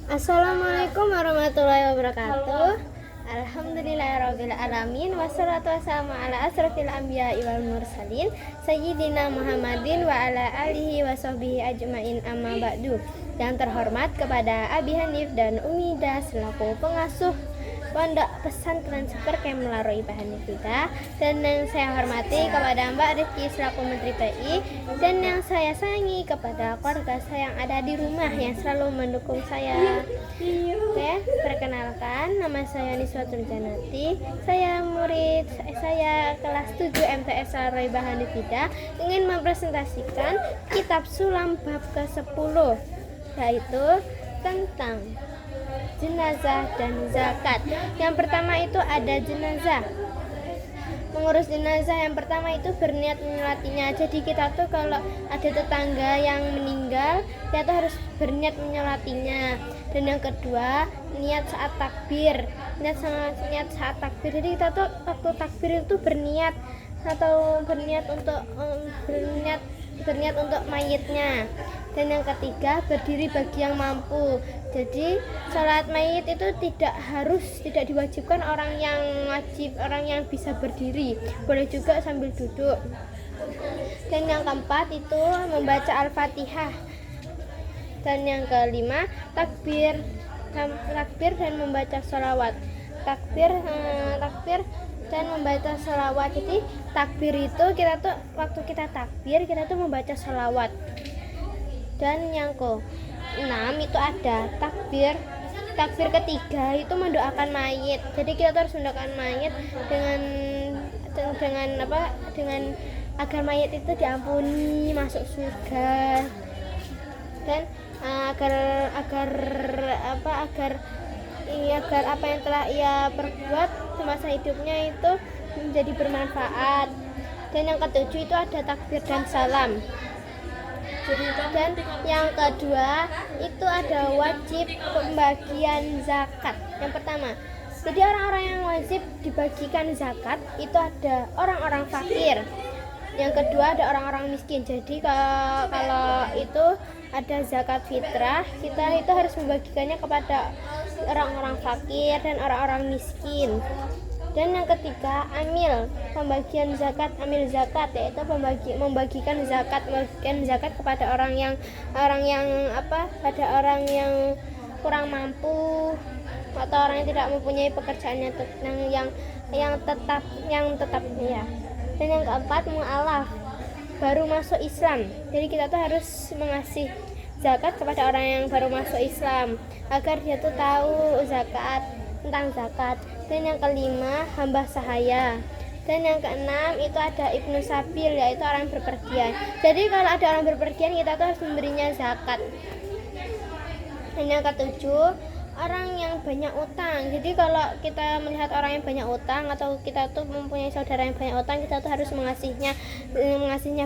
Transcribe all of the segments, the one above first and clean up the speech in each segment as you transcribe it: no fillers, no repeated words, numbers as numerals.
Assalamualaikum warahmatullahi wabarakatuh. Alhamdulillahirabbil alamin wassalatu wassalamu ala asrofil anbiya'i wal mursalin sayyidina Muhammadin wa ala alihi wa sahbihi ajmain amma ba'du. Yang terhormat kepada Abi Hanif dan Umida selaku pengasuh Pondok Pesantren Super Kemla Roibah Hanifita, dan yang saya hormati kepada Mbak Rifki selaku Menteri PI, dan yang saya sayangi kepada keluarga saya yang ada di rumah yang selalu mendukung saya. Oke, perkenalkan, nama saya Niswatul Janati. Saya murid saya kelas 7 MTS Roibah Hanifita, ingin mempresentasikan kitab Sulam bab ke-10, yaitu tentang jenazah dan zakat. Yang pertama itu ada jenazah. Mengurus jenazah yang pertama itu berniat menyolatinya. Jadi kita tuh kalau ada tetangga yang meninggal, kita tuh harus berniat menyolatinya. Dan yang kedua, niat saat takbir. Niat saat takbir. Jadi kita tuh waktu takbir itu berniat atau berniat untuk mayitnya. Dan yang ketiga, berdiri bagi yang mampu. Jadi sholat mayit itu tidak diwajibkan orang yang bisa berdiri, boleh juga sambil duduk. Dan yang keempat itu membaca Al-Fatihah. Dan yang kelima, takbir dan membaca sholawat. Takbir dan membaca sholawat. Jadi takbir itu waktu kita takbir kita tuh membaca sholawat. Dan yang ke-6 itu ada takbir ketiga itu mendoakan mayit. Jadi kita harus mendoakan mayit dengan agar mayit itu diampuni, masuk surga, dan agar apa yang telah ia perbuat semasa hidupnya itu menjadi bermanfaat. Dan yang ketujuh itu ada takbir dan salam. Dan yang kedua itu ada wajib pembagian zakat. Yang pertama, jadi orang-orang yang wajib dibagikan zakat itu ada orang-orang fakir. Yang kedua ada orang-orang miskin. Jadi kalau itu ada zakat fitrah, kita itu harus membagikannya kepada orang-orang fakir dan orang-orang miskin. Dan yang ketiga, pembagian zakat, yaitu membagikan zakat kepada orang yang kurang mampu atau orang yang tidak mempunyai pekerjaan yang tetap ya. Dan yang keempat, mu'alaf, baru masuk Islam. Jadi kita tuh harus mengasih zakat kepada orang yang baru masuk Islam agar dia tuh tahu tentang zakat. Dan yang kelima, hamba sahaya. Dan yang keenam itu ada ibnu sabil, yaitu orang berpergian. Jadi kalau ada orang berpergian kita tuh harus memberinya zakat. Dan yang ketujuh, orang yang banyak utang. Jadi kalau kita melihat orang yang banyak utang atau kita tuh mempunyai saudara yang banyak utang, kita tuh harus mengasihnya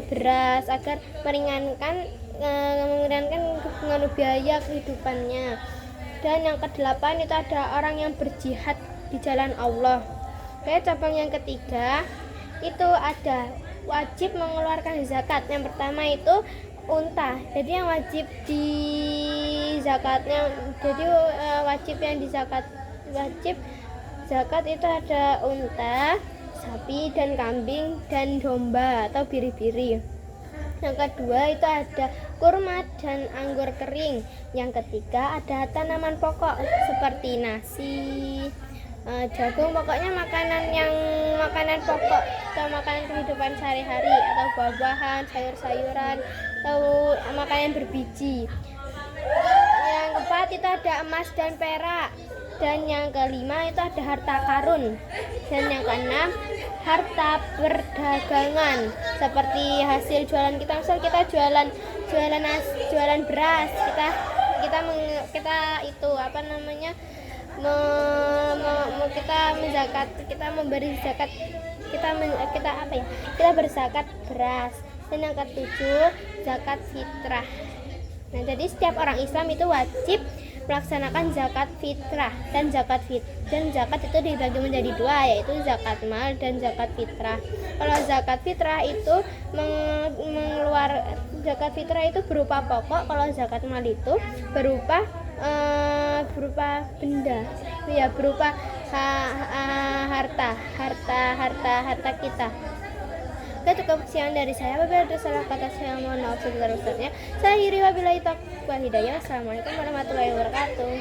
beras agar meringankan biaya kehidupannya. Dan yang kedelapan itu ada orang yang berjihad di jalan Allah. Oke, cabang yang ketiga itu ada wajib mengeluarkan zakat. Yang pertama itu unta. Jadi yang wajib zakat itu ada unta, sapi, dan kambing, dan domba atau biri-biri. Yang kedua itu ada kurma dan anggur kering. Yang ketiga ada tanaman pokok seperti nasi, jagung, pokoknya makanan pokok atau makanan kehidupan sehari-hari, atau buah-buahan, sayur-sayuran, atau makanan berbiji. Yang keempat itu ada emas dan perak. Dan yang kelima itu ada harta karun. Dan yang keenam, harta perdagangan, seperti hasil jualan kita. Misal kita jualan beras, kita memberi zakat, kita berzakat beras. Dan yang ketujuh, zakat fitrah. Nah, jadi setiap orang Islam itu wajib melaksanakan zakat fitrah. Dan zakat itu dibagi menjadi dua, yaitu zakat mal dan zakat fitrah. Kalau zakat fitrah itu zakat fitrah itu berupa pokok, kalau zakat mal itu berupa berupa benda, ya berupa harta kita. Oke, cukup sekian dari saya. Apabila ada salah kata saya mohon maaf sebesar-besarnya. Saya akhiri wabillahi taufiq wal hidayah. Assalamualaikum warahmatullahi wabarakatuh.